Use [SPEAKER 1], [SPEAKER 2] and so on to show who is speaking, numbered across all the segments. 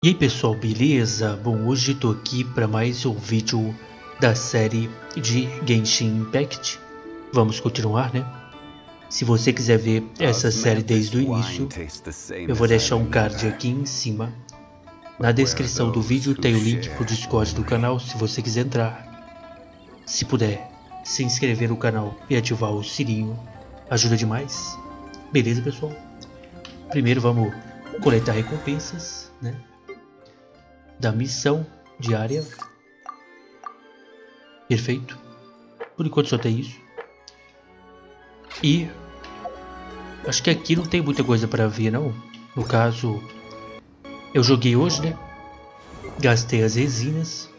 [SPEAKER 1] E aí pessoal, beleza? Bom, hoje estou aqui para mais um vídeo da série de Genshin Impact. Vamos continuar, né? Se você quiser ver essa série desde o início, eu vou deixar um card aqui em cima. Na descrição do vídeo tem o link para o Discord do canal, se você quiser entrar. Se puder, se inscrever no canal e ativar o sininho, ajuda demais. Beleza, pessoal? Primeiro vamos coletar recompensas, né? Da missão diária. Perfeito. Por enquanto só tem isso. E acho que aqui não tem muita coisa para ver, não. No caso, eu joguei hoje, né? Gastei as resinas.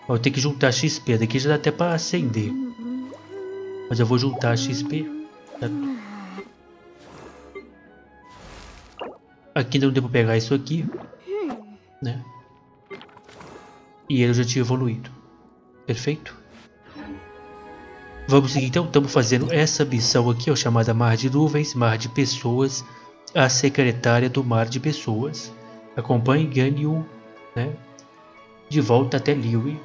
[SPEAKER 1] Eu tenho que juntar XP. Daqui já dá até para acender. Mas eu vou juntar XP. Certo? Aqui não deu para pegar isso aqui, né? E ele já tinha evoluído. Perfeito? Vamos seguir então. Estamos fazendo essa missão aqui, ó, chamada Mar de Nuvens, Mar de Pessoas, a secretária do Mar de Pessoas. Acompanhe Ganyu, né? De volta até Liu.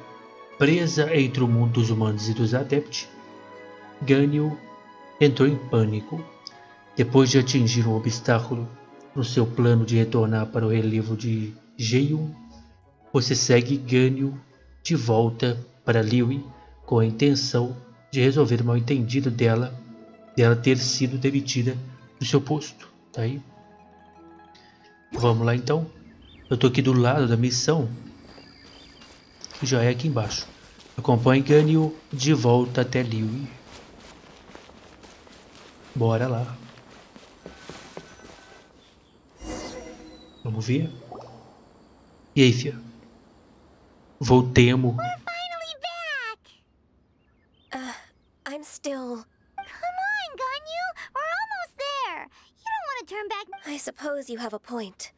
[SPEAKER 1] Presa entre o mundo dos humanos e dos adeptos, Ganyu entrou em pânico. Depois de atingir um obstáculo no seu plano de retornar para o relevo de Ganyu, você segue Ganyu de volta para Liu com a intenção de resolver o mal-entendido dela ter sido demitida do seu posto. Tá aí? Vamos lá então. Eu tô aqui do lado da missão, que já é aqui embaixo. Acompanhe Ganyu de volta até Liu. Bora lá. Vamos ver. E aí, fia? Voltemos.
[SPEAKER 2] We're finally back! I'm still... Come on, Ganyu! We're almost there! You don't want to turn back... I suppose you have a point.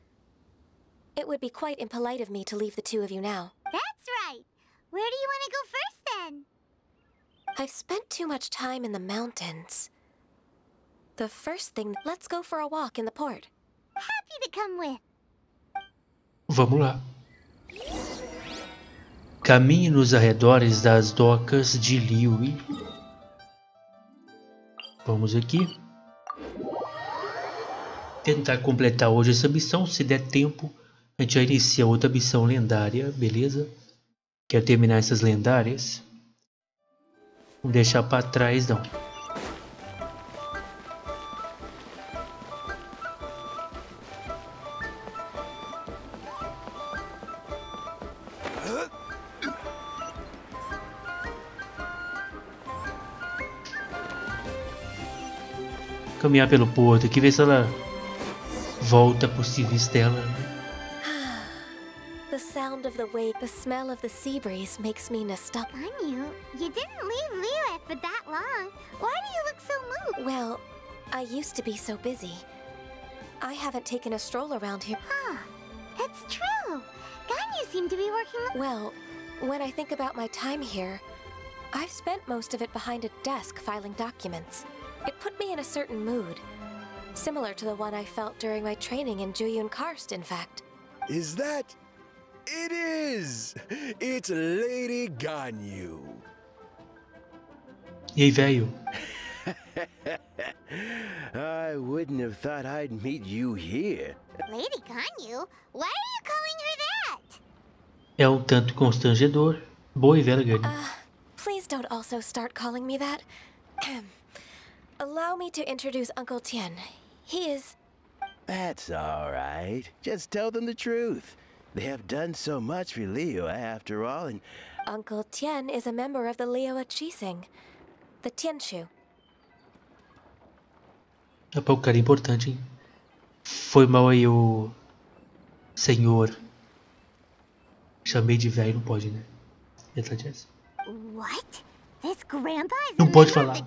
[SPEAKER 2] It would be quite impolite of me to leave the two of you now. That's right! Where do you want to go first, then? I've spent too much time in the mountains. The first thing... Let's go for a walk in the port. Happy to come with.
[SPEAKER 1] Vamos lá. Caminhe nos arredores das docas de Liu. Vamos aqui. Tentar completar hoje essa missão. Se der tempo, a gente já inicia outra missão lendária, beleza? Quero terminar essas lendárias. Não deixar para trás, não. Caminhar pelo porto aqui, ver se ela volta pro serviço dela.
[SPEAKER 2] The sound of the wake, the smell of the sea breeze makes me nostalgic. Ganyu, you didn't leave Liyue for that long. Why do you look so moved? Well, I used to be so busy. I haven't taken a stroll around here. Huh, that's true. Ganyu seemed to be working... Well, when I think about my time here, I've spent most of it behind a desk filing documents. It put me in a certain mood, similar to the one I felt during my training in Juyun Karst, in fact.
[SPEAKER 3] Is that... It is! It's Lady Ganyu.
[SPEAKER 1] E aí, velho?
[SPEAKER 3] I wouldn't have thought I'd meet you here.
[SPEAKER 2] Lady Ganyu? Why are you calling her that?
[SPEAKER 1] É um tanto constrangedor. Boa e velha Ganyu.
[SPEAKER 2] Please don't also start calling me that. Allow me to introduce Uncle Tian. He is...
[SPEAKER 3] That's all right. Just tell them the truth. They have done so much for Liyue after all, and...
[SPEAKER 2] Uncle Tian is a member of the Liyue Chising, the Tianshu.
[SPEAKER 1] Rapaz, o cara é importante, hein? Foi mal aí o... senhor. Chamei de velho, não pode, né?
[SPEAKER 2] What? This grandpa is
[SPEAKER 1] não pode falar.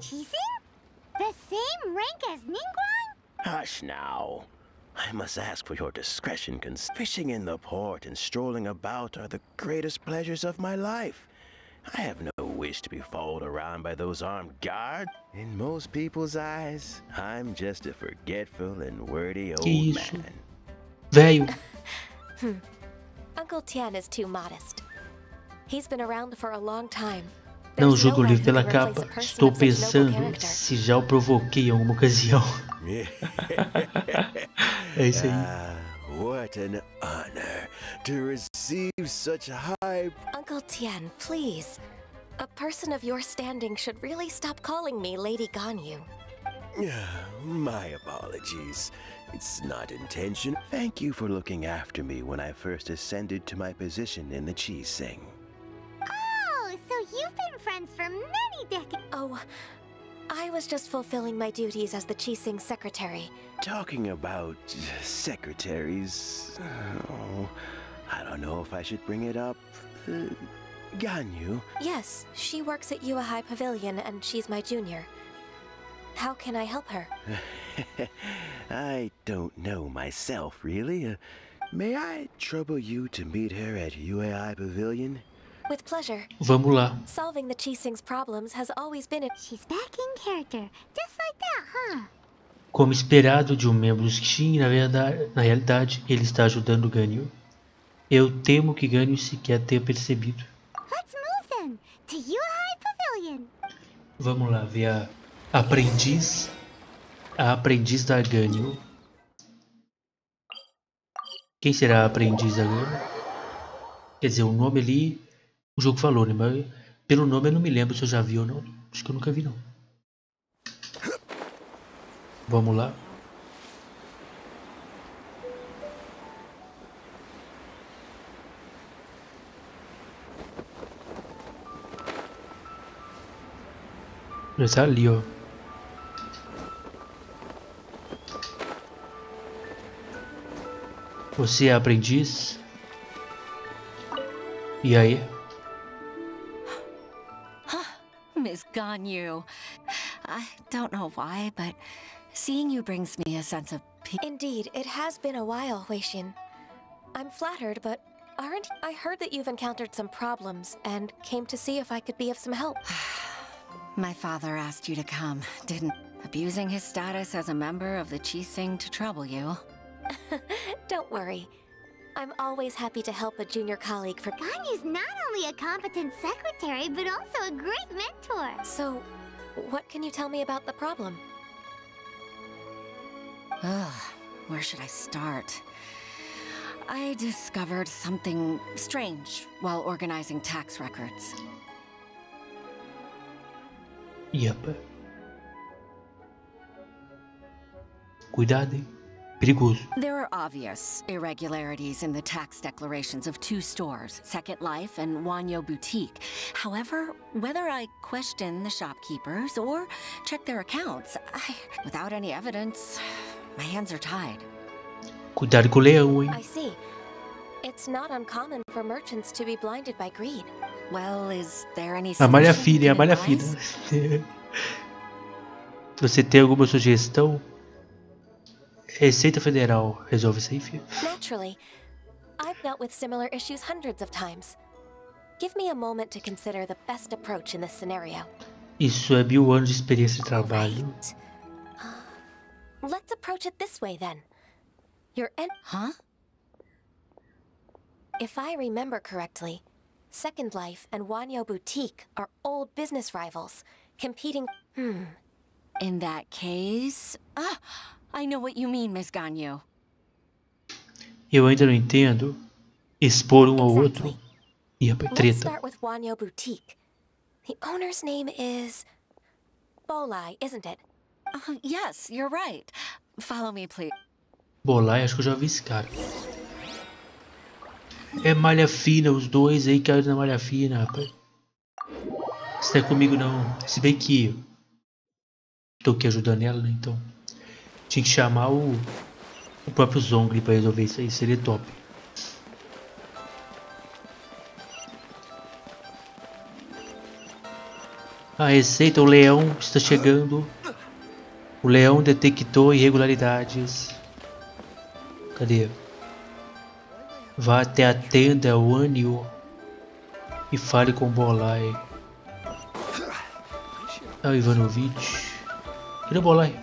[SPEAKER 2] The same rank as Ningguang?
[SPEAKER 3] Hush now. I must ask for your discretion, cause fishing in the port and strolling about are the greatest pleasures of my life. I have no wish to be followed around by those armed guards. In most people's eyes, I'm just a forgetful and wordy old man.
[SPEAKER 1] Velho.
[SPEAKER 2] Uncle Tian is too modest. He's been around for a long time.
[SPEAKER 1] Não julgo o livro pela capa. Estou pensando se já o provoquei em alguma ocasião. É isso aí.
[SPEAKER 3] What an honor to receive such high...
[SPEAKER 2] Uncle Tian, please. A person of your standing should really stop calling me Lady Ganyu.
[SPEAKER 3] My apologies. It's not intention. Thank you for looking after me when I first ascended to my position in the Qixing.
[SPEAKER 2] Oh, so you've been friends for many decades. Oh, I was just fulfilling my duties as the Qixing secretary.
[SPEAKER 3] Talking about secretaries... Oh, I don't know if I should bring it up. Ganyu?
[SPEAKER 2] Yes, she works at Yua High Pavilion and she's my junior. How can I help her?
[SPEAKER 3] I don't know myself, really. May I trouble you to meet her at UAI Pavilion?
[SPEAKER 2] With pleasure.
[SPEAKER 1] Vamos lá.
[SPEAKER 2] Solving the Qixing's problems has always been a... She's back in character. Just like that, huh?
[SPEAKER 1] Como esperado de um membro do Qixing, na realidade, ele está ajudando o Ganyu. Eu temo que Ganyu sequer tenha percebido.
[SPEAKER 2] Let's move then to UAI Pavilion.
[SPEAKER 1] Vamos lá ver a aprendiz da Ganyu. Quem será a aprendiz da Ganyu? Quer dizer, o nome ali, o jogo falou, né? Mas pelo nome eu não me lembro se eu já vi ou não. Acho que eu nunca vi, não. Vamos lá. Já tá ali, ó. Você é aprendiz? E aí?
[SPEAKER 4] Miss Ganyu. I don't know why, but seeing you brings me a sense of peace.
[SPEAKER 2] Indeed, it has been a while, Huixin. I'm flattered, but I heard that you've encountered some problems and came to see if I could be of some help.
[SPEAKER 4] My father asked you to come, didn't? Abusing his status as a member of the Qixing to trouble you.
[SPEAKER 2] Don't worry. I'm always happy to help a junior colleague for... Ganyu's not only a competent secretary, but also a great mentor. So, what can you tell me about the problem?
[SPEAKER 4] Where should I start? I discovered something strange while organizing tax records.
[SPEAKER 1] Yep. Cuidado, hein? Perigoso.
[SPEAKER 4] There are obvious irregularities in the tax declarations of two stores, Second Life and Wanyo Boutique. However, whether I question the shopkeepers or check their accounts, without any evidence, my hands are tied.
[SPEAKER 1] Cuidado com o leão, hein?
[SPEAKER 2] I see. It's not uncommon for merchants to be blinded by greed.
[SPEAKER 4] Well, is there any
[SPEAKER 1] A malha
[SPEAKER 4] solution
[SPEAKER 1] fina,
[SPEAKER 4] you
[SPEAKER 1] a
[SPEAKER 4] can
[SPEAKER 1] malha
[SPEAKER 4] advise?
[SPEAKER 1] fina. Você tem alguma sugestão? Receita Federal resolve isso aí, filho?
[SPEAKER 2] Naturally. I've dealt with similar issues hundreds of times. Give me a moment to consider the best approach in this scenario.
[SPEAKER 1] Isso é 1000 anos de experiência de trabalho.
[SPEAKER 2] Right. Let's approach it this way then.
[SPEAKER 4] Huh?
[SPEAKER 2] If I remember correctly, Second Life and Wanyo Boutique are old business rivals, competing...
[SPEAKER 4] In that case... I know what you mean, Miss Ganyu.
[SPEAKER 1] Eu ainda não entendo. Expor um ao outro. E a
[SPEAKER 2] Let's
[SPEAKER 1] treta.
[SPEAKER 2] start with Wanyo Boutique. The owner's name is... Bolai, isn't it?
[SPEAKER 4] Yes, you're right. Follow me, please.
[SPEAKER 1] Bolai, acho que eu já vi esse cara. É malha fina, os dois aí caíram na malha fina, rapaz. Você tá comigo não. Se bem que tô aqui ajudando ela, né? Então tinha que chamar o próprio Zongli pra resolver isso aí, seria top. A receita, o leão está chegando. O leão detectou irregularidades. Cadê? Vá até a tenda Wanyo e fale com Bolai. Ah, Ivanovich. Cadê o Bolai?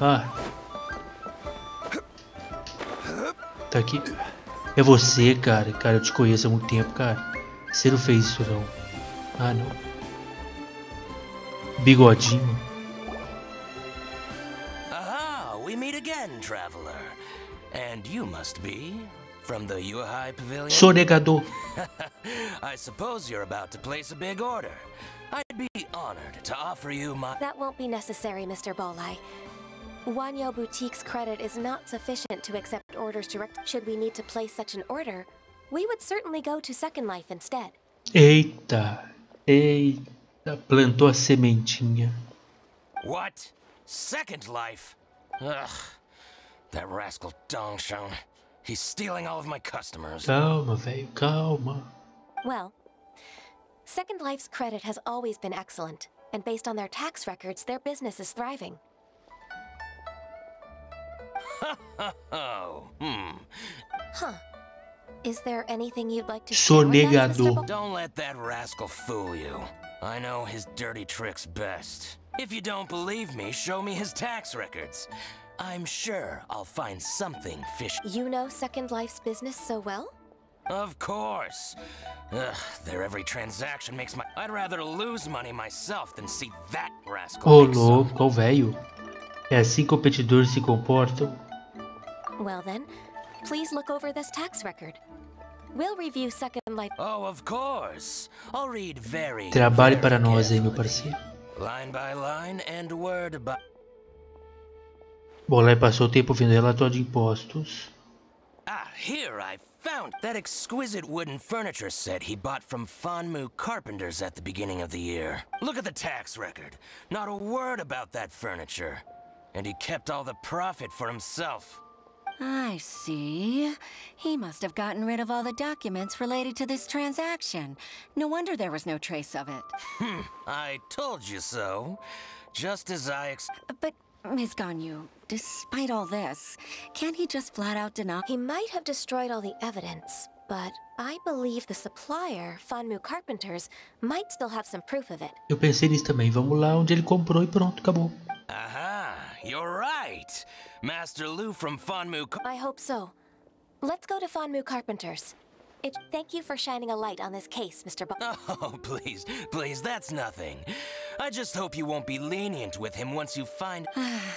[SPEAKER 1] Ah. Tá aqui. É você, cara. Cara, eu te conheço há muito tempo, cara. Você não fez isso, não. Ah, não. Bigodinho.
[SPEAKER 3] Aha! We meet again, traveler. And you must be from the Yuhai Pavilion?
[SPEAKER 1] Sonegador.
[SPEAKER 3] I suppose you're about to place a big order. I'd be honored to offer you my...
[SPEAKER 2] That won't be necessary, Mr. Bolai. Wanyo Boutique's credit is not sufficient to accept orders direct. Should we need to place such an order, we would certainly go to Second Life instead.
[SPEAKER 1] Eita. Eita. Plantou a sementinha.
[SPEAKER 3] What? Second Life? Ugh. That rascal Dongsheng. He's stealing all of my customers.
[SPEAKER 1] Calma, velho. Calma.
[SPEAKER 2] Well, Second Life's credit has always been excellent, and based on their tax records, their business is thriving.
[SPEAKER 3] Oh,
[SPEAKER 2] Huh. Is there anything you'd like to share with us, Mr.
[SPEAKER 1] Sonegador.
[SPEAKER 3] Don't let that rascal fool you. I know his dirty tricks best. If you don't believe me, show me his tax records. I'm sure I'll find something fishy.
[SPEAKER 2] You know Second Life's business so well?
[SPEAKER 3] Of course. Ugh, their every transaction makes my... I'd rather lose money myself than see that rascal
[SPEAKER 1] Ô,
[SPEAKER 3] make some.
[SPEAKER 1] louco, ó, velho. É assim que competidores se comportam.
[SPEAKER 2] Well then, please look over this tax record. We'll review Second Life.
[SPEAKER 3] Oh, of course. I'll read very,
[SPEAKER 1] Trabalhe
[SPEAKER 3] very
[SPEAKER 1] para nós aí, meu
[SPEAKER 3] carefully.
[SPEAKER 1] parceiro.
[SPEAKER 3] Line by line and word by...
[SPEAKER 1] Bolai passou o tempo vendo relatório de impostos.
[SPEAKER 3] Ah, here I found that exquisite wooden furniture set he bought from Fanmu Carpenters at the beginning of the year. Look at the tax record. Not a word about that furniture. And he kept all the profit for himself.
[SPEAKER 4] I see. He must have gotten rid of all the documents related to this transaction. No wonder there was no trace of it.
[SPEAKER 3] I told you so. Just as I
[SPEAKER 4] But, Ms. Ganyu, despite all this, can't he just flat out deny?
[SPEAKER 2] He might have destroyed all the evidence, but I believe the supplier, Fanmu Carpenters, might still have some proof of it.
[SPEAKER 1] Eu pensei nisso também. Vamos lá onde ele comprou e pronto, acabou.
[SPEAKER 3] Aha, you're right. Master Lu from Fanmu
[SPEAKER 2] I hope so. Let's go to Fanmu Carpenters. Thank you for shining a light on this case, Mr.
[SPEAKER 3] Oh, please, please, that's nothing. I just hope you won't be lenient with him once you find...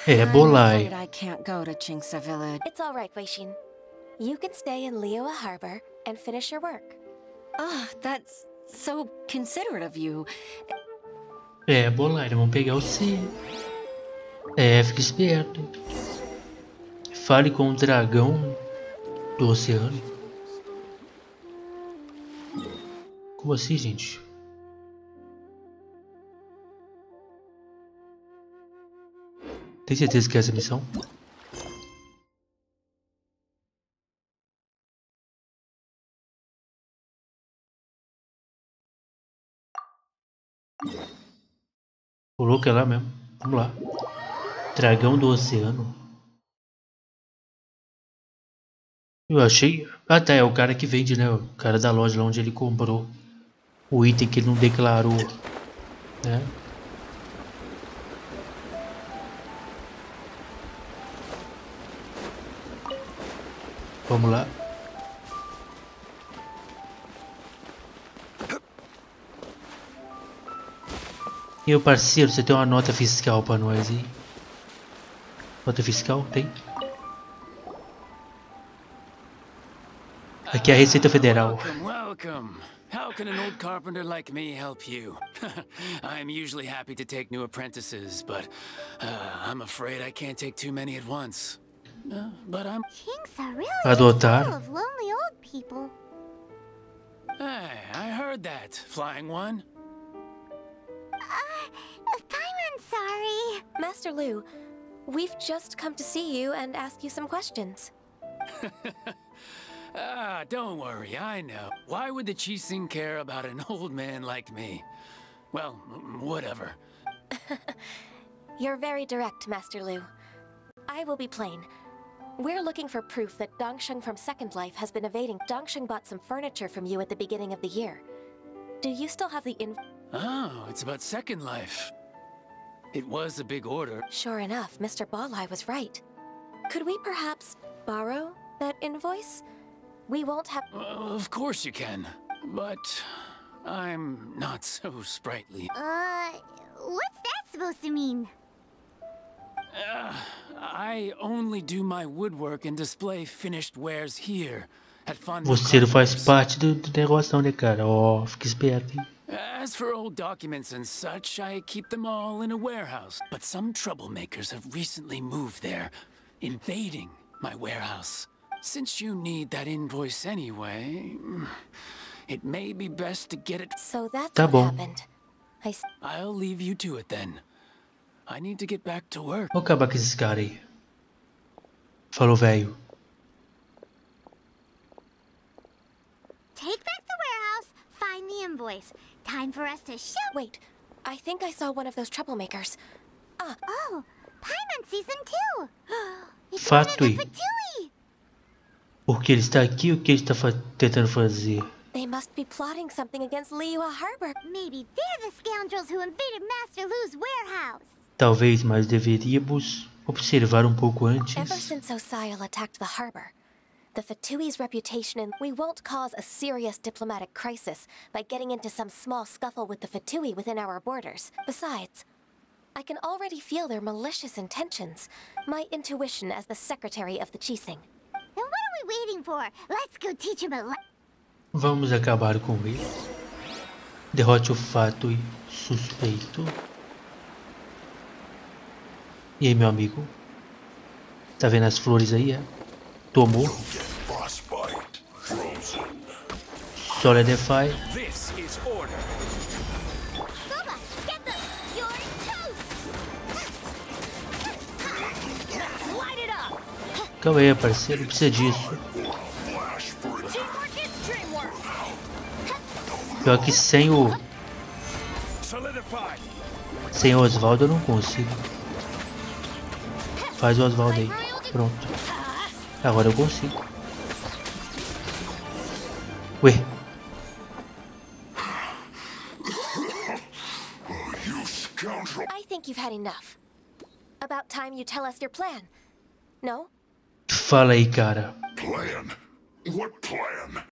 [SPEAKER 1] É,
[SPEAKER 4] I'm
[SPEAKER 1] Bolai.
[SPEAKER 4] afraid I can't go to Chinksa Village.
[SPEAKER 2] It's all right, Weishin. You can stay in Liyue Harbor and finish your work.
[SPEAKER 4] Ah, that's so considerate of you.
[SPEAKER 1] É, Bolai, vamos pegar o C. É, fica esperto. Fale com o dragão do oceano. Como assim, gente? Tem certeza que é essa missão? O louco é lá mesmo. Vamos lá. Dragão do oceano. Eu achei... Ah tá, é o cara que vende, né? O cara da loja lá onde ele comprou o item que ele não declarou, né? Vamos lá. E meu parceiro, você tem uma nota fiscal pra nós aí? Nota fiscal? Tem? Aqui é a Receita Federal.
[SPEAKER 5] Welcome, welcome. How can an old carpenter like me help you? I'm usually happy to take new apprentices, but I'm afraid I can't take too many at once. But I'm...
[SPEAKER 2] Kings are really
[SPEAKER 1] Adotar.
[SPEAKER 2] full of lonely old people.
[SPEAKER 5] Hey, I heard that, Flying One.
[SPEAKER 2] I'm sorry. Master Lu, we've just come to see you and ask you some questions.
[SPEAKER 5] Don't worry, I know. Why would the Chising care about an old man like me? Well, whatever.
[SPEAKER 2] You're very direct, Master Lu. I will be plain. We're looking for proof that Dongsheng from Second Life has been evading. Dongsheng bought some furniture from you at the beginning of the year. Do you still have the
[SPEAKER 5] Oh, it's about Second Life. It was a big order.
[SPEAKER 2] Sure enough, Mr. Bolai was right. Could we perhaps borrow that invoice? We won't have...
[SPEAKER 5] Of course you can, but I'm not so sprightly.
[SPEAKER 2] What's that supposed to mean?
[SPEAKER 5] I only do my woodwork and display finished wares here at Fun.
[SPEAKER 1] Você não faz parte do negócio não, né, cara? Ó, fica esperto, hein?
[SPEAKER 5] As for old documents and such, I keep them all in a warehouse. But some troublemakers have recently moved there, invading my warehouse. Since you need that invoice anyway, it may be best to get it.
[SPEAKER 2] So that's
[SPEAKER 1] Tá
[SPEAKER 2] what
[SPEAKER 1] bom.
[SPEAKER 2] happened.
[SPEAKER 5] I'll leave you to it then. I need to get back to work.
[SPEAKER 1] Vou acabar com esses caras aí. Falou, velho.
[SPEAKER 2] Take back the warehouse, find the invoice. Time for us to show. Wait, I think I saw one of those troublemakers. Oh, Paimon sees them too. It's one of
[SPEAKER 1] Fato
[SPEAKER 2] the
[SPEAKER 1] aí.
[SPEAKER 2] Fatui.
[SPEAKER 1] Porque ele está aqui, o que ele está tentando fazer?
[SPEAKER 2] They must be plotting something against Liyue Harbor. Maybe they're the scoundrels who invaded Master Lu's warehouse.
[SPEAKER 1] Talvez, mas deveríamos observar um pouco antes.
[SPEAKER 2] Ever since Osial attacked the harbor, the Fatui's reputation and we won't cause a serious diplomatic crisis by getting into some small scuffle with the Fatui within our borders. Besides, I can already feel their malicious intentions. My intuition as the secretary of the Chising. Then what are we waiting for? Let's go teach him a lesson.
[SPEAKER 1] Vamos acabar com ele. Derrote o fato e suspeito. E aí, meu amigo? Tá vendo as flores aí, é? Tomou. Solidify. Calma aí, parceiro. Precisa disso. Pior que sem o Osvaldo eu não consigo. Faz o Osvaldo aí. Pronto. Agora eu consigo. Ué.
[SPEAKER 2] I think you've had enough. About time you tell us your plan. No?
[SPEAKER 1] Fala aí, cara.
[SPEAKER 6] Plan? What plan?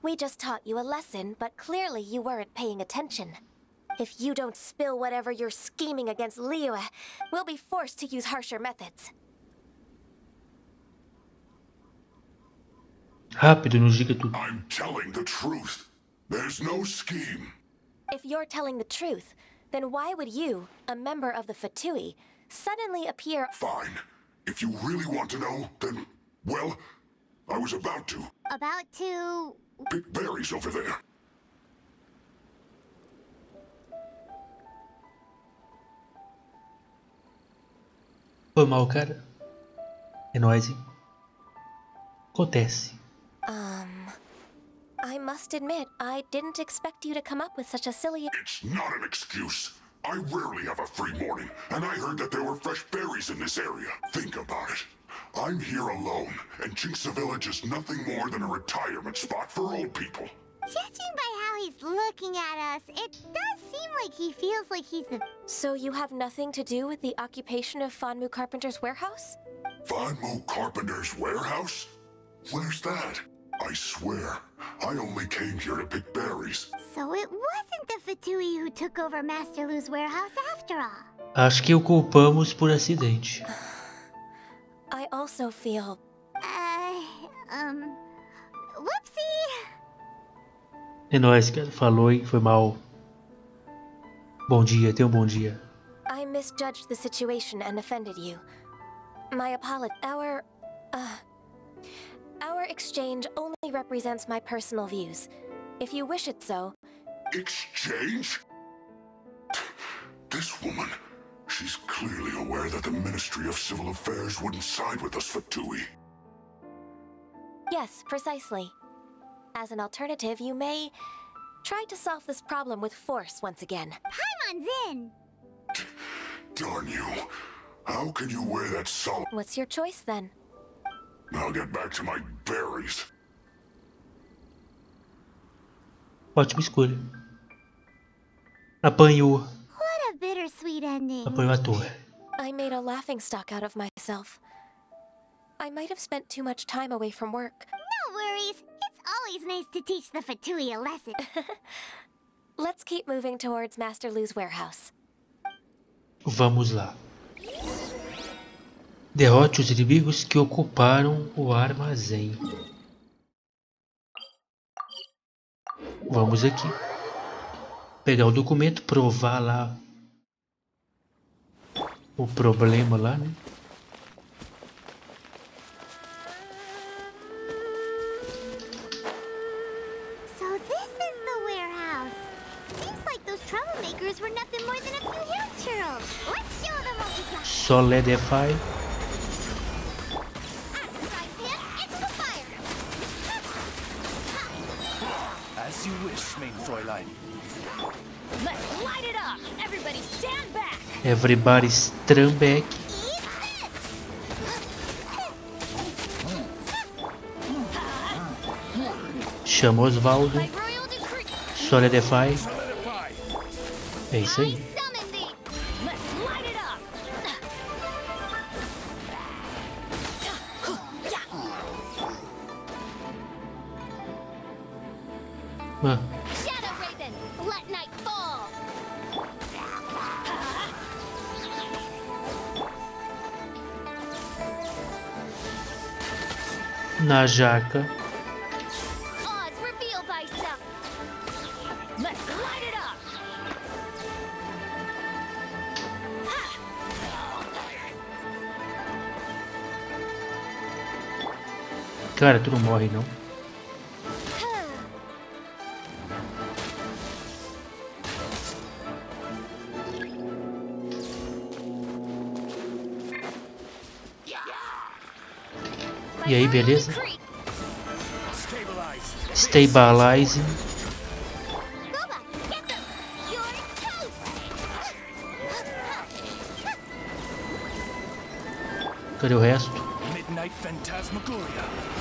[SPEAKER 2] We just taught you a lesson, but clearly you weren't paying attention. If you don't spill whatever you're scheming against Liyue, we'll be forced to use harsher methods.
[SPEAKER 1] Rápido, nos diga tudo.
[SPEAKER 6] I'm telling the truth. There's no scheme.
[SPEAKER 2] If you're telling the truth, then why would you, a member of the Fatui, suddenly appear—
[SPEAKER 6] Fine. If you really want to know, then, well, I was about to.
[SPEAKER 2] About to—
[SPEAKER 6] Pick berries over there.
[SPEAKER 1] Foi mal, cara. É nóis, hein? Acontece.
[SPEAKER 2] I must admit, I didn't expect you to come up with such a silly—
[SPEAKER 6] It's not an excuse. I rarely have a free morning, and I heard that there were fresh berries in this area. Think about it. I'm here alone, and Jinxa Village is nothing more than a retirement spot for old people.
[SPEAKER 2] Judging by how he's looking at us, it does seem like he feels like he's the— So you have nothing to do with the occupation of Fanmu Carpenter's warehouse?
[SPEAKER 6] Fanmu Carpenter's warehouse? Where's that? I swear, I only came here to pick berries.
[SPEAKER 2] So it wasn't the Fatui who took over Master Lu's warehouse after all.
[SPEAKER 1] Acho que o culpamos por acidente.
[SPEAKER 2] I also feel— whoopsie!
[SPEAKER 1] É nóis, cara. Falou, hein? Foi mal. Bom dia, tenha um bom dia.
[SPEAKER 2] I misjudged the situation and offended you. My apology. Our exchange only represents my personal views. If you wish it so—
[SPEAKER 6] Exchange? This woman, she's clearly aware that the Ministry of Civil Affairs wouldn't side with us, Fatui.
[SPEAKER 2] Yes, precisely. As an alternative, you may try to solve this problem with force once again. Paimon's in!
[SPEAKER 6] Darn you. How can you wear that solid—
[SPEAKER 2] What's your choice, then?
[SPEAKER 6] I'll get back to my berries.
[SPEAKER 1] Ótima escolha. Apanhou.
[SPEAKER 2] What a bittersweet ending.
[SPEAKER 1] Apanhou à toa.
[SPEAKER 2] I made a laughingstock out of myself. I might have spent too much time away from work. No worries. place to teach the Fatui a lesson. Let's keep moving towards Master Lu's warehouse.
[SPEAKER 1] Vamos lá. Derrote os inimigos que ocuparam o armazém. Vamos aqui. Pegar o documento, provar lá o problema lá, né?
[SPEAKER 2] So this is the warehouse. Seems like those troublemakers were nothing more than a few hill churls. Let's show them what we got.
[SPEAKER 1] Solidify.
[SPEAKER 2] Into the fire.
[SPEAKER 7] As you wish, main Fräulein.
[SPEAKER 2] Let's light it up. Everybody stand back.
[SPEAKER 1] Everybody stand back. Chama Osvaldo. Solidify. É isso aí. Na jaca. Cara, tu não morre não. E aí, beleza? Stabilizing. Cadê o resto?
[SPEAKER 7] Midnight Phantasmagoria.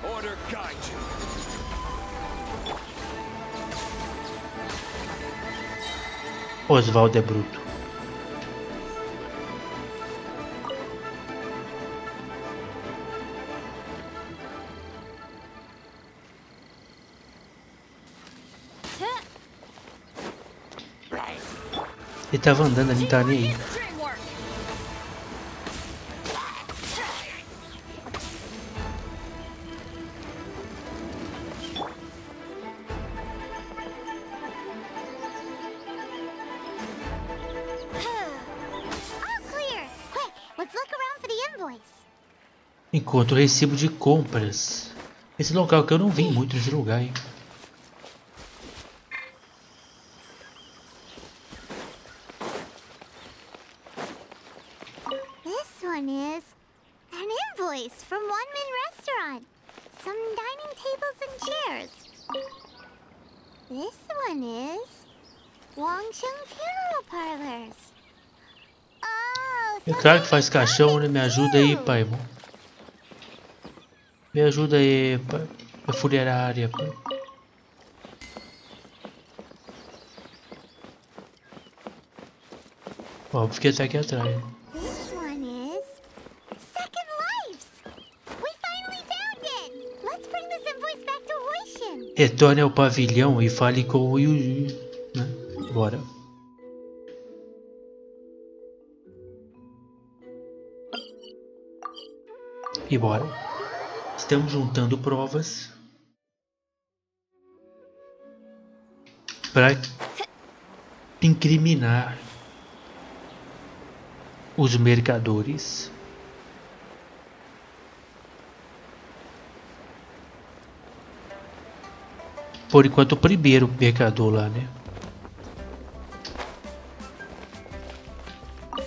[SPEAKER 7] Order guide you.
[SPEAKER 1] Osvaldo é bruto. Ele tava andando ali, não tá nem aí. Encontro recibo de compras. Esse local que eu não vi muito nesse lugar, hein?
[SPEAKER 2] This one is an invoice from One Man Restaurant. Some dining tables and chairs. This one is Wangsheng Funeral Parlors. Oh,
[SPEAKER 1] É claro que faz caixão, né? Me ajuda aí, pai, irmão. Me ajuda aí, pai. A funerária, pai. Óbvio que tá aqui atrás.
[SPEAKER 2] This one is Second Lives. We finally found it. Let's bring this invoice back to Huishin.
[SPEAKER 1] Retorne ao pavilhão e fale com o Yuji, né? Bora. E bora. Estamos juntando provas para incriminar os mercadores. Por enquanto, o primeiro mercador lá, né?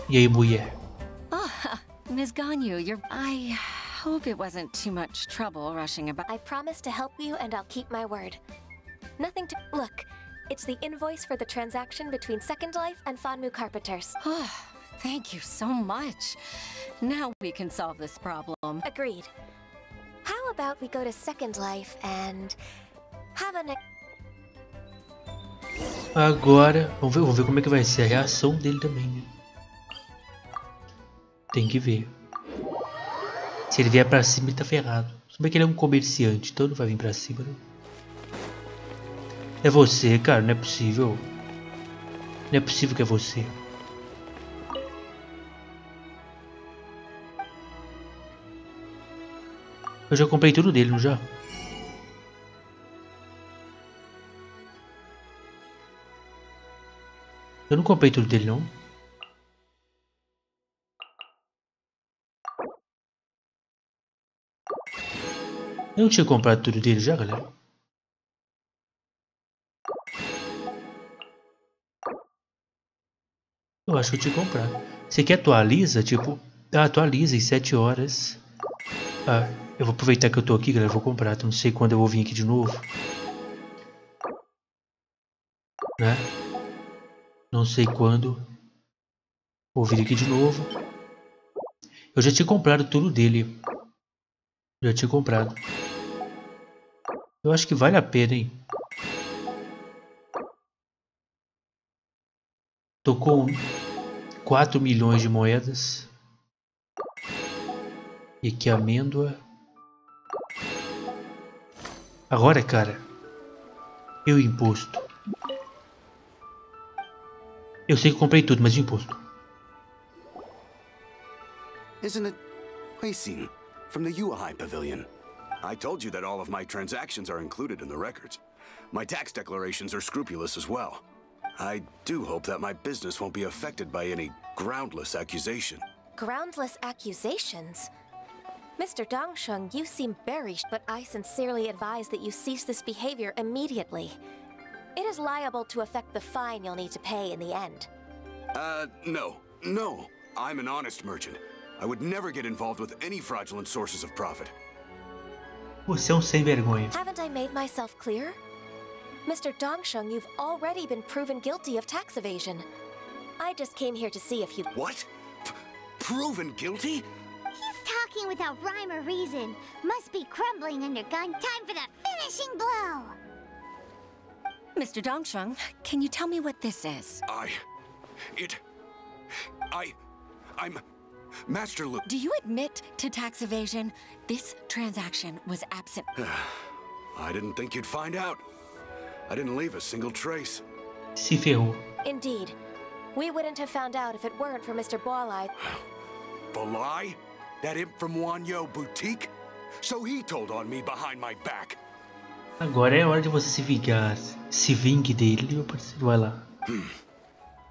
[SPEAKER 1] E aí, mulher?
[SPEAKER 4] Ms. Ganyu, I hope it wasn't too much trouble rushing about.
[SPEAKER 2] I promise to help you and I'll keep my word. Nothing to... Look, it's the invoice for the transaction between Second Life and Fanmu Carpenters.
[SPEAKER 4] Thank you so much. Now we can solve this problem.
[SPEAKER 2] Agreed. How How about we go to Second Life and have a...
[SPEAKER 1] Agora, vamos ver como é que vai ser a reação dele também, né? Tem que ver. Se ele vier pra cima, ele tá ferrado. Se bem que ele é um comerciante, então não vai vir pra cima, né? É você, cara, não é possível. Não é possível que é você. Eu já comprei tudo dele, não já? Eu não comprei tudo dele, não. Eu não tinha comprado tudo dele já, galera? Eu acho que eu tinha comprado. Você quer atualiza? Tipo, atualiza em 7 horas. Ah, eu vou aproveitar que eu tô aqui, galera. Eu vou comprar. Não sei quando eu vou vir aqui de novo. Né? Não sei quando vou vir aqui de novo. Eu já tinha comprado tudo dele. Já tinha comprado. Eu acho que vale a pena, hein? Tô com 4 milhões de moedas. E aqui amêndoa. Agora, cara. E o imposto? Eu sei que comprei tudo, mas de imposto.
[SPEAKER 8] Isn't it Huixin from the Yuehai Pavilion? I told you that all of my transactions are included in the records. My tax declarations are scrupulous as well. I do hope that my business won't be affected by any groundless accusation.
[SPEAKER 2] Groundless accusations? Mr. Dongsheng, you seem bearish, but I sincerely advise that you cease this behavior immediately. It is liable to affect the fine you'll need to pay in the end.
[SPEAKER 8] No. I'm an honest merchant. I would never get involved with any fraudulent sources of profit.
[SPEAKER 1] Você é um sem vergonha.
[SPEAKER 2] Haven't I made myself clear? Mr. Dongsheng, you've already been proven guilty of tax evasion. I just came here to see if you...
[SPEAKER 8] What? Proven guilty?
[SPEAKER 9] He's talking without rhyme or reason. Must be crumbling under gun. Time for the finishing blow!
[SPEAKER 4] Mr. Dongsheng, can you tell me what this is?
[SPEAKER 8] I'm Master Lu.
[SPEAKER 4] Do you admit to tax evasion? This transaction was absent.
[SPEAKER 8] I didn't think you'd find out. I didn't leave a single trace.
[SPEAKER 1] Se ferrou.
[SPEAKER 2] Indeed. We wouldn't have found out if it weren't for Mr. Bolai.
[SPEAKER 8] Bolai? That imp from Wanyo Boutique? So he told on me behind my back.
[SPEAKER 1] Agora é hora de você se vingar. Se vingue dele, meu parceiro. Vai lá.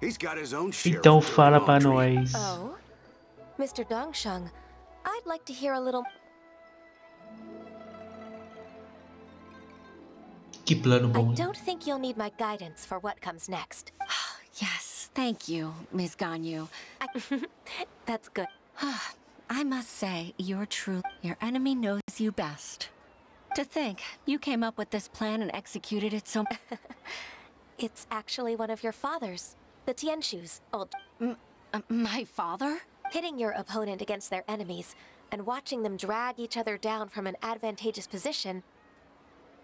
[SPEAKER 8] He's got his own share.
[SPEAKER 1] Então fala pra nós.
[SPEAKER 2] Oh? Mr. Dongsheng, I'd like to hear a little...
[SPEAKER 1] Que plano bom.
[SPEAKER 2] I don't think you'll need my guidance for what comes next.
[SPEAKER 4] Yes, thank you, Ms. Ganyu.
[SPEAKER 2] That's good.
[SPEAKER 4] I must say, you're true. Your enemy knows you best. To think, you came up with this plan and executed it so...
[SPEAKER 2] It's actually one of your father's. The Tianshus, old...
[SPEAKER 4] My father?
[SPEAKER 2] Pitting your opponent against their enemies and watching them drag each other down from an advantageous position.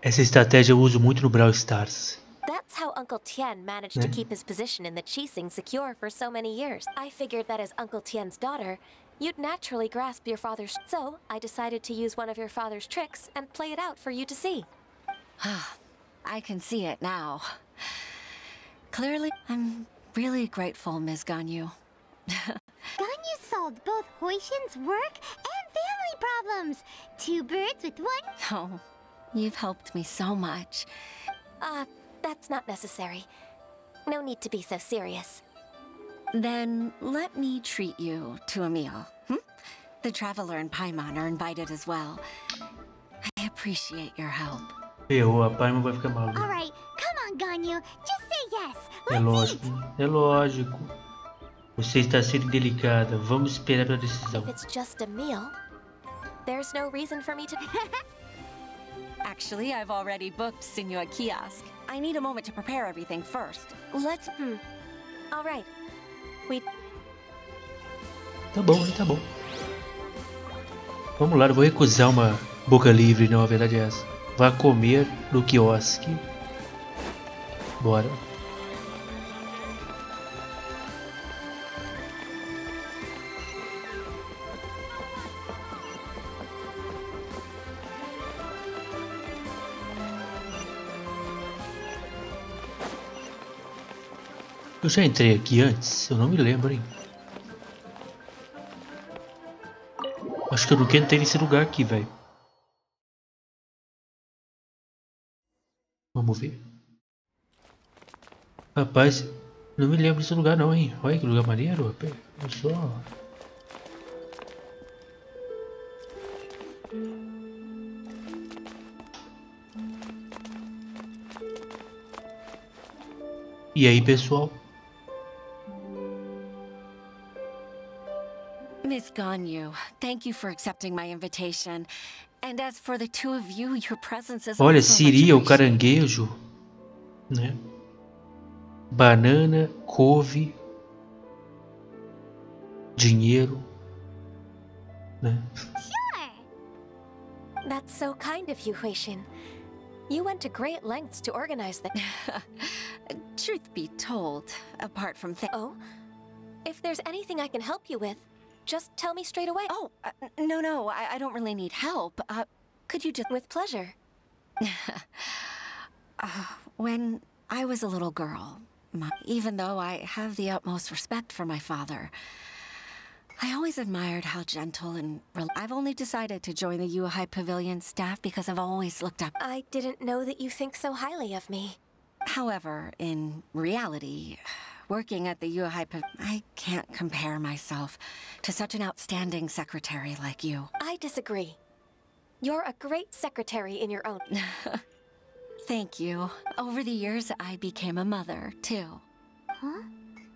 [SPEAKER 1] Essa estratégia eu uso muito no Brawl Stars.
[SPEAKER 2] That's how Uncle Tian managed to keep his position in the Qixing secure for so many years. I figured that as Uncle Tian's daughter, you'd naturally grasp your father's... So, I decided to use one of your father's tricks and play it out for you to see.
[SPEAKER 4] I can see it now. Clearly, I'm really grateful, Ms. Ganyu.
[SPEAKER 9] Ganyu solved both Huixin's work and family problems. 2 birds with one...
[SPEAKER 4] Oh, you've helped me so much.
[SPEAKER 2] That's not necessary. No need to be so serious.
[SPEAKER 4] Then let me treat you to a meal. The Traveler and Paimon are invited as well. I appreciate your help.
[SPEAKER 1] Ferrou, a Paimon vai ficar maluca.
[SPEAKER 9] Alright, come on, Ganyu. Just say yes.
[SPEAKER 1] É lógico, é lógico. Você está sendo delicada. Vamos esperar pela decisão.
[SPEAKER 2] If it's just a meal, there's no reason for me to...
[SPEAKER 4] Actually, I've already booked Senor Kiosk. I need a moment to prepare everything first. Let's...
[SPEAKER 2] All right.
[SPEAKER 1] Tá bom, tá bom. Vamos lá, eu vou recusar uma Boca livre, não, a verdade é essa. Vá comer no quiosque. Bora. Eu já entrei aqui antes? Eu não me lembro, hein? Acho que eu nunca entrei nesse lugar aqui, velho. Vamos ver. Rapaz, não me lembro desse lugar não, hein? Olha que lugar maneiro, rapaz. Olha só. E aí, pessoal?
[SPEAKER 4] Miss Ganyu, thank you for accepting my invitation. And as for the two of you, your presence is
[SPEAKER 1] Olha,
[SPEAKER 4] also much
[SPEAKER 1] Siri, o
[SPEAKER 4] appreciated.
[SPEAKER 1] caranguejo, né? Banana, couve, dinheiro, né?
[SPEAKER 2] Sure. That's so kind of you, Huixin. You went to great lengths to organize that.
[SPEAKER 4] Truth be told, apart from
[SPEAKER 2] Oh? If there's anything I can help you with, just tell me straight away.
[SPEAKER 4] Oh, no, I don't really need help. Could you just...
[SPEAKER 2] With pleasure.
[SPEAKER 4] When I was a little girl, even though I have the utmost respect for my father, I always admired how gentle and... I've only decided to join the Yuhai Pavilion staff because I've always looked up...
[SPEAKER 2] I didn't know that you think so highly of me.
[SPEAKER 4] However, in reality, working at the Yuhai Pavilion, I can't compare myself to such an outstanding secretary like you.
[SPEAKER 2] I disagree. You're a great secretary in your own...
[SPEAKER 4] Thank you. Over the years, I became a mother, too.
[SPEAKER 9] Huh?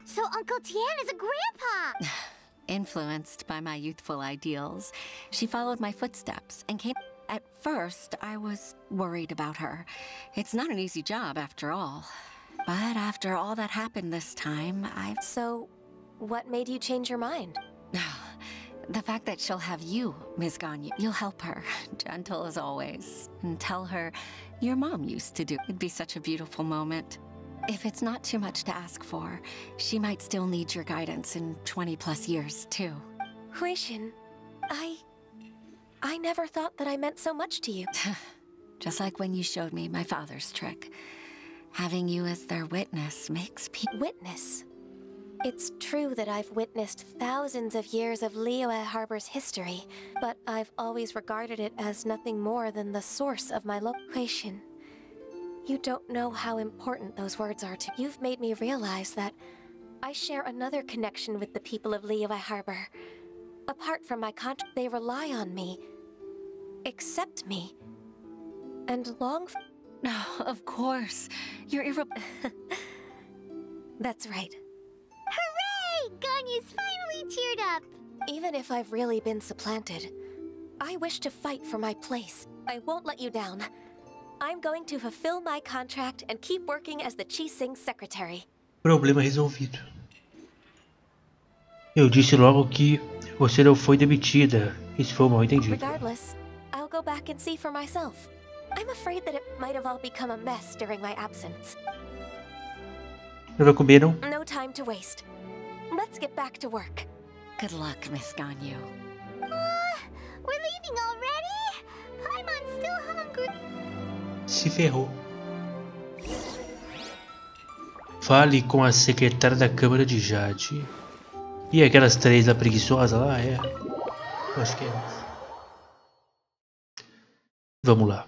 [SPEAKER 9] So Uncle Tian is a grandpa!
[SPEAKER 4] Influenced by my youthful ideals, she followed my footsteps and came... At first, I was worried about her. It's not an easy job, after all. But after all that happened this time, I've...
[SPEAKER 2] So, what made you change your mind?
[SPEAKER 4] The fact that she'll have you, Ms. Ganyu. You'll help her, gentle as always, and tell her your mom used to do. It'd be such a beautiful moment. If it's not too much to ask for, she might still need your guidance in 20+ years, too.
[SPEAKER 2] Huixin, I never thought that I meant so much to you.
[SPEAKER 4] Just like when you showed me my father's trick. Having you as their witness makes people...
[SPEAKER 2] Witness? It's true that I've witnessed thousands of years of Liyue Harbor's history, but I've always regarded it as nothing more than the source of my Huixin. You don't know how important those words are to me. You've made me realize that I share another connection with the people of Liyue Harbor. Apart from my contract, they rely on me, accept me, and long for...
[SPEAKER 4] Oh, of course. You're
[SPEAKER 2] That's right.
[SPEAKER 9] Hooray! Ganyu's finally cheered up!
[SPEAKER 2] Even if I've really been supplanted, I wish to fight for my place. I won't let you down. I'm going to fulfill my contract and keep working as the Qixing secretary.
[SPEAKER 1] Problema resolvido. Eu disse logo que você não foi demitida. Isso foi um mal entendido.
[SPEAKER 2] Regardless, I'll go back and see for myself. I'm afraid that it might have all become a mess during my absence.
[SPEAKER 1] Não vai comer, não?
[SPEAKER 2] No time to waste. Let's get back to work.
[SPEAKER 4] Good luck, Miss Ganyu.
[SPEAKER 9] We're leaving already? Paimon's still hungry.
[SPEAKER 1] Se ferrou. Fale com a secretária da Câmara de Jade. E aquelas três da preguiçosa lá? É. Acho que é. Vamos lá.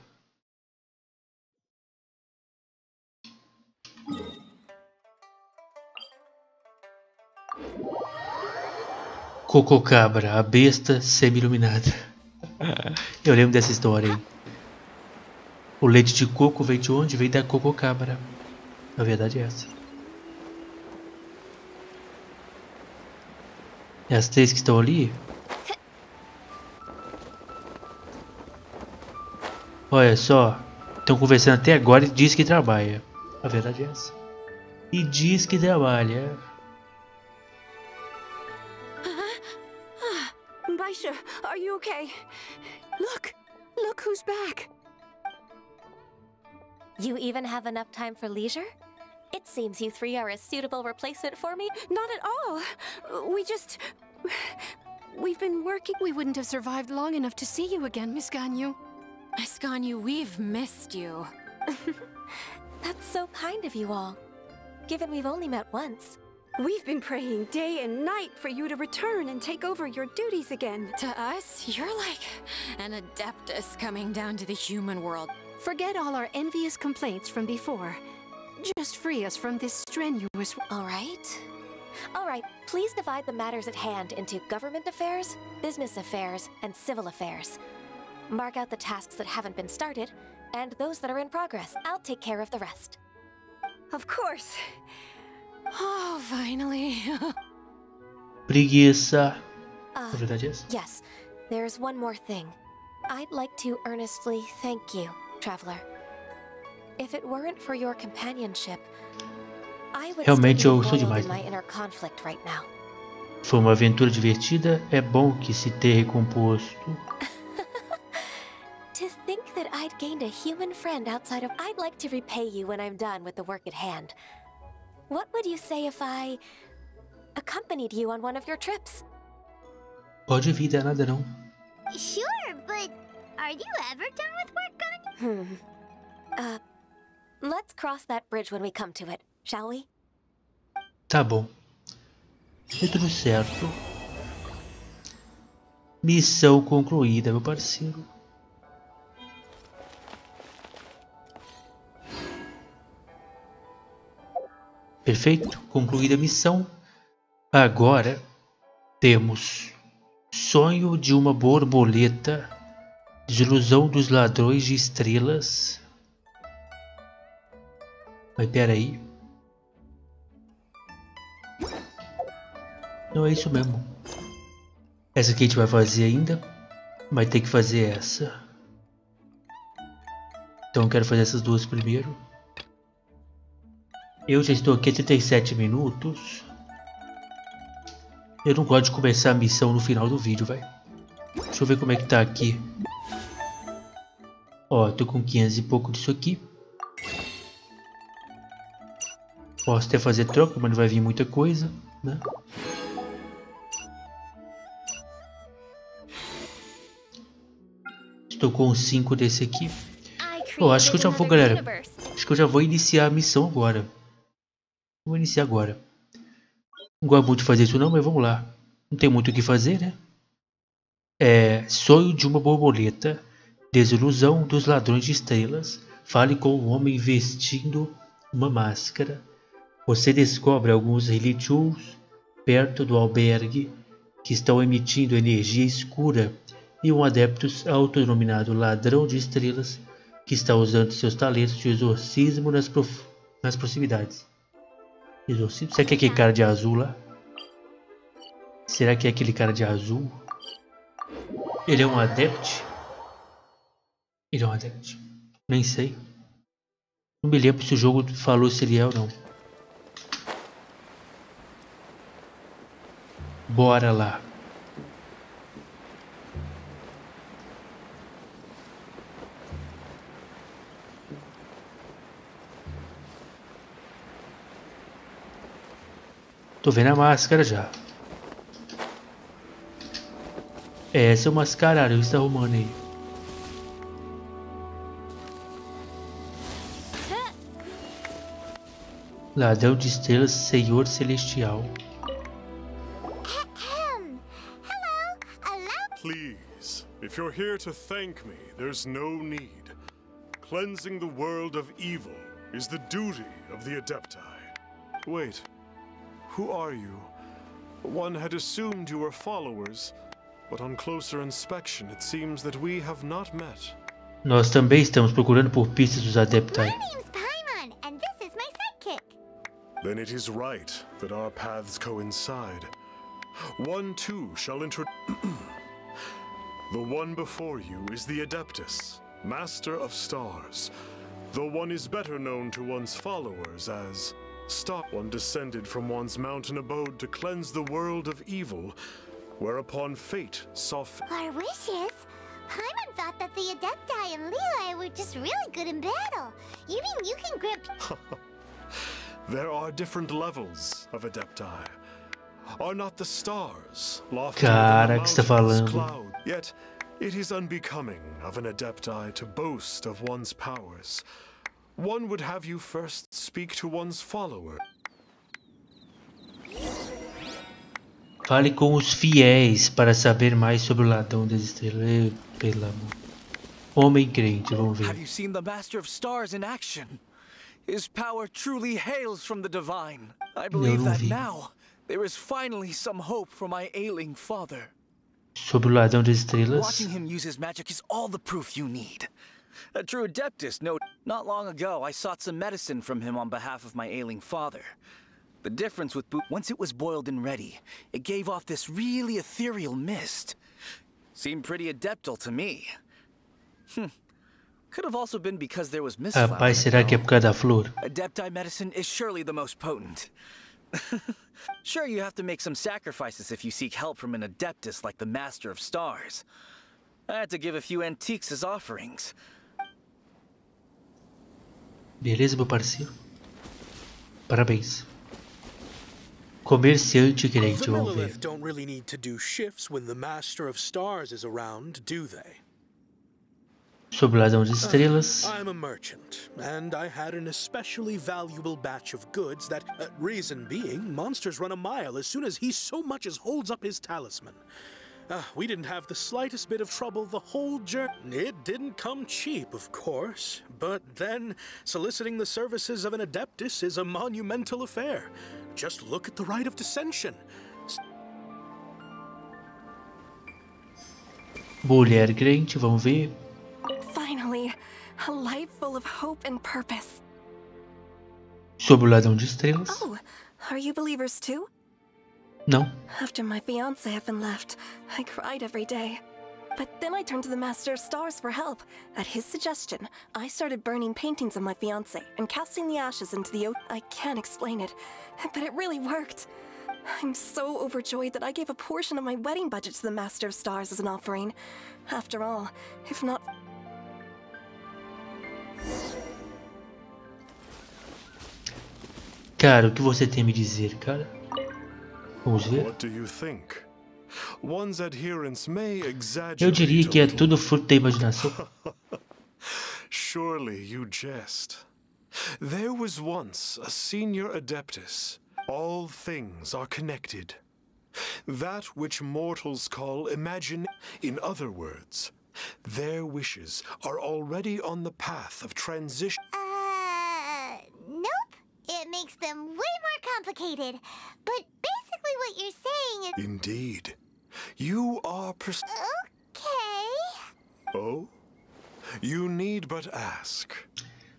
[SPEAKER 1] Cococabra, a besta semi-iluminada. Eu lembro dessa história aí. O leite de coco vem de onde? Vem da cococabra. A verdade é essa. E as três que estão ali. Olha só. Estão conversando até agora e diz que trabalha. A verdade é essa. E diz que trabalha.
[SPEAKER 10] Baisha, are you okay? Look,
[SPEAKER 4] Look who's back!
[SPEAKER 2] You even have enough time for leisure? It seems you three are a suitable replacement for me.
[SPEAKER 4] Not at all. We've been working. We wouldn't have survived long enough to see you again, Miss Ganyu. Miss Ganyu, we've missed you.
[SPEAKER 2] That's so kind of you all, given we've only met once.
[SPEAKER 10] We've been praying day and night for you to return and take over your duties again.
[SPEAKER 4] To us, you're like an adeptus coming down to the human world.
[SPEAKER 10] Forget all our envious complaints from before. Just free us from this strenuous...
[SPEAKER 2] All right, please divide the matters at hand into government affairs, business affairs, and civil affairs. Mark out the tasks that haven't been started, and those that are in progress. I'll take care of the rest.
[SPEAKER 10] Of course.
[SPEAKER 4] Oh, finally.
[SPEAKER 1] Preguiça. Na verdade é essa.
[SPEAKER 2] Yes, there's one more thing. I'd like to earnestly thank you, Traveler. If it weren't for your companionship, I would
[SPEAKER 1] Realmente
[SPEAKER 2] still
[SPEAKER 1] eu
[SPEAKER 2] be
[SPEAKER 1] sou
[SPEAKER 2] embroiled
[SPEAKER 1] demais,
[SPEAKER 2] in my
[SPEAKER 1] né?
[SPEAKER 2] inner conflict right now.
[SPEAKER 1] Foi uma aventura divertida, é bom que se ter recomposto.
[SPEAKER 2] To think that I'd gained a human friend outside of... I'd like to repay you when I'm done with the work at hand. What would you say if I accompanied you on one of your trips?
[SPEAKER 1] Pode vir, dá nada não.
[SPEAKER 9] Sure, but are you ever done with work, Ganyu?
[SPEAKER 2] Let's cross that bridge when we come to it, shall we?
[SPEAKER 1] Tá bom. É tudo certo. Missão concluída, meu parceiro. Perfeito, concluída a missão. Agora temos sonho de uma borboleta, desilusão dos ladrões de estrelas. Mas pera aí. Não é isso mesmo. Essa aqui a gente vai fazer ainda. Vai ter que fazer essa. Então eu quero fazer essas duas primeiro. Eu já estou aqui há 37 minutos. Eu não gosto de começar a missão no final do vídeo, velho. Deixa eu ver como é que tá aqui. Ó, tô com 500 e pouco disso aqui. Posso até fazer troca, mas não vai vir muita coisa, né? Estou com 5 desse aqui. Eu acho que eu já vou, galera. Acho que eu já vou iniciar a missão agora. Vou iniciar agora. Não gosto muito de fazer isso não, mas vamos lá. Não tem muito o que fazer, né? Sonho de uma borboleta. Desilusão dos ladrões de estrelas. Fale com um homem vestindo uma máscara. Você descobre alguns rituals perto do albergue que estão emitindo energia escura e um adepto autodenominado Ladrão de Estrelas que está usando seus talentos de exorcismo nas proximidades. Exorcismo? Será que é aquele cara de azul lá? Será que é aquele cara de azul? Ele é um adepto? Ele é um adepto? Nem sei. Não me lembro se o jogo falou se ele é ou não. Bora lá. Tô vendo a máscara já. Essa é o mascarado que está arrumando aí. Ladrão de estrelas, Senhor Celestial.
[SPEAKER 11] Please, if you're here to thank me, there's no need. Cleansing the world of evil is the duty of the Adepti. Wait, who are you? One had assumed you were followers, but on closer inspection it seems that we have not met.
[SPEAKER 1] Nós também estamos procurando por pistas dos Adepti.
[SPEAKER 9] My name's Paimon, and this is my sidekick.
[SPEAKER 11] Then it is right that our paths coincide. One too shall The one before you is the Adeptus, Master of Stars. Though one is better known to one's followers as Star. One descended from one's mountain abode to cleanse the world of evil, whereupon fate saw
[SPEAKER 9] Our wishes? Paimon thought that the Adepti and Leela were just really good in battle. You mean you can grip...
[SPEAKER 11] There are different levels of Adepti. Are not the stars loftier
[SPEAKER 1] Cara,
[SPEAKER 11] than
[SPEAKER 1] que
[SPEAKER 11] the
[SPEAKER 1] você tá
[SPEAKER 11] mountains,
[SPEAKER 1] falando?
[SPEAKER 11] cloud? Yet it is unbecoming of an Adepti to boast of one's powers. One would have you first speak to one's follower.
[SPEAKER 1] Fale com os fiéis para saber mais sobre o Ladrão das Estrelas. Pela homem crente, vamos
[SPEAKER 7] Have
[SPEAKER 1] ver.
[SPEAKER 7] you seen the Master of Stars in action? His power truly hails from the divine. I believe
[SPEAKER 1] não
[SPEAKER 7] that
[SPEAKER 1] vi.
[SPEAKER 7] now there is finally some hope for my ailing father.
[SPEAKER 1] Sobre o Ladrão das Estrelas.
[SPEAKER 7] Watching him use his magic is all the proof you need. A true adeptus, no. Not long ago, I sought some medicine from him on behalf of my ailing father. The difference with once it was boiled and ready, it gave off this really ethereal mist. Seemed pretty adeptal to me. Could have also been because there was mist.
[SPEAKER 1] Rapaz, será que é por causa da flor?
[SPEAKER 7] Adepti medicine is surely the most potent. Sure, you have to make some sacrifices if you seek help from an adeptus like the Master of Stars. I had to give a few antiques as offerings.
[SPEAKER 1] Beleza, meu parceiro? Parabéns. Comerciante crente,
[SPEAKER 12] The
[SPEAKER 1] vamos ver.
[SPEAKER 12] Millilith don't really need to do shifts when the Master of Stars is around, do they?
[SPEAKER 1] Sobre o Ladrão das Estrelas.
[SPEAKER 12] I'm a merchant, and I had an especially valuable batch of goods that, reason being, monsters run a mile as soon as he so much as holds up his talisman. We didn't have the slightest bit of trouble the whole journey. It didn't come cheap, of course, but then soliciting the services of an adeptus is a monumental affair. Just look at the rite of dissension.
[SPEAKER 1] Mulher crente, vamos ver.
[SPEAKER 10] Finally, a life full of hope and purpose.
[SPEAKER 1] Sobre o Ladrão de Estrelas.
[SPEAKER 10] Oh, are you believers too?
[SPEAKER 1] Não.
[SPEAKER 10] After my fiancé had been left, I cried every day. But then I turned to the Master of Stars for help. At his suggestion, I started burning paintings of my fiancé and casting the ashes into the ocean. I can't explain it, but it really worked. I'm so overjoyed that I gave a portion of my wedding budget to the Master of Stars as an offering. After all, if not...
[SPEAKER 1] Cara, o que você tem a me dizer, cara? Vamos ver.
[SPEAKER 11] What do you think? One's adherents may exaggerate.
[SPEAKER 1] Eu diria que é tudo fruto da imaginação.
[SPEAKER 11] Surely you jest. There was once a senior adeptus. All things are connected. That which mortals call imagine. In other words, their wishes are already on the path of transition.
[SPEAKER 9] Nope. It makes them way more complicated. But basically what you're saying is...
[SPEAKER 11] Indeed. You are
[SPEAKER 9] Okay.
[SPEAKER 11] Oh? You need but ask.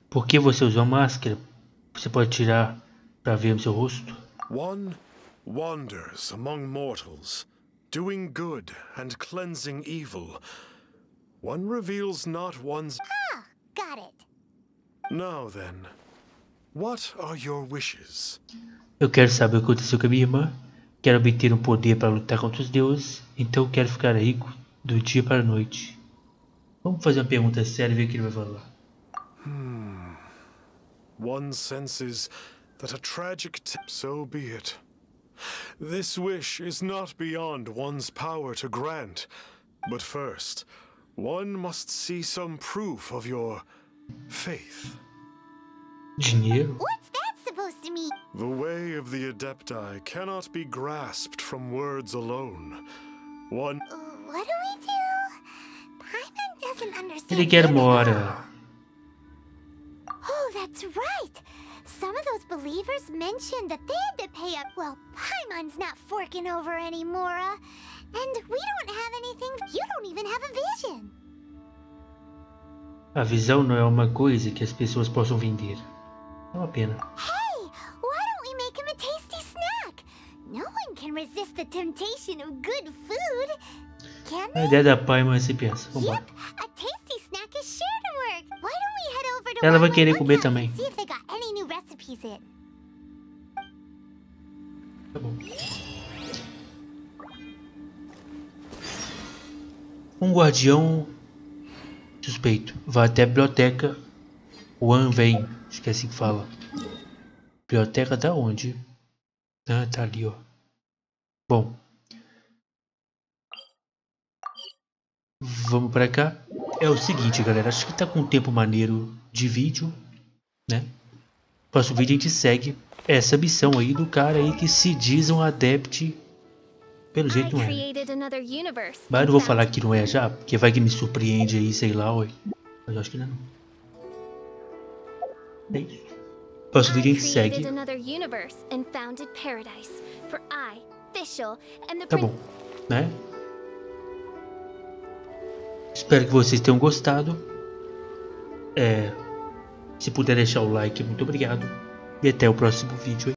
[SPEAKER 1] Por que você usou máscara? Você pode tirar para ver o seu rosto?
[SPEAKER 11] One wanders among mortals, doing good and cleansing evil. One reveals not one's...
[SPEAKER 9] Ah, got it.
[SPEAKER 11] Now then, what are your wishes?
[SPEAKER 1] Eu quero saber o que aconteceu com a minha irmã. Quero obter um poder para lutar contra os deuses. Então quero ficar rico do dia para a noite. Vamos fazer uma pergunta séria e ver o que ele vai falar.
[SPEAKER 11] One senses that a tragic so be it. This wish is not beyond one's power to grant. But first, one must see some proof of your faith.
[SPEAKER 1] Dinheiro?
[SPEAKER 9] What's that supposed to mean?
[SPEAKER 11] The way of the Adepti cannot be grasped from words alone. One...
[SPEAKER 9] What do we do? Paimon doesn't understand.
[SPEAKER 1] Ele quer mora.
[SPEAKER 9] Oh, that's right. Some of those believers mentioned that they had to pay up. Well, Paimon's not forking over anymore. And we don't have anything. You don't even have a vision.
[SPEAKER 1] A visão não é uma coisa que as pessoas possam vender. É uma pena.
[SPEAKER 9] Hey, why don't we make him a tasty snack? No one can resist the temptation of good food. Can
[SPEAKER 1] A
[SPEAKER 9] they?
[SPEAKER 1] ideia da Paimon é se pensa. Vamos
[SPEAKER 9] Yep, a tasty snack is sure to work. Why don't we head over to
[SPEAKER 1] Ela vai
[SPEAKER 9] Walmart
[SPEAKER 1] querer comer
[SPEAKER 9] Lookout
[SPEAKER 1] também.
[SPEAKER 9] and see if they got any new recipes in.
[SPEAKER 1] Tá bom. Um guardião Suspeito. Vá até a biblioteca. Também. Acho que é assim que fala. Biblioteca da onde? Ah, tá ali, ó. Bom. Vamos pra cá. É o seguinte, galera. Acho que tá com um tempo maneiro de vídeo, né? Próximo vídeo a gente segue essa missão aí do cara aí que se diz um adepto. Pelo jeito não é. Mas eu não vou falar que não é já, porque vai que me surpreende aí, sei lá, oi. Mas eu acho que não é não. É isso. Próximo vídeo a gente segue. Tá bom, né? Espero que vocês tenham gostado. Se puder deixar o like, muito obrigado. E até o próximo vídeo.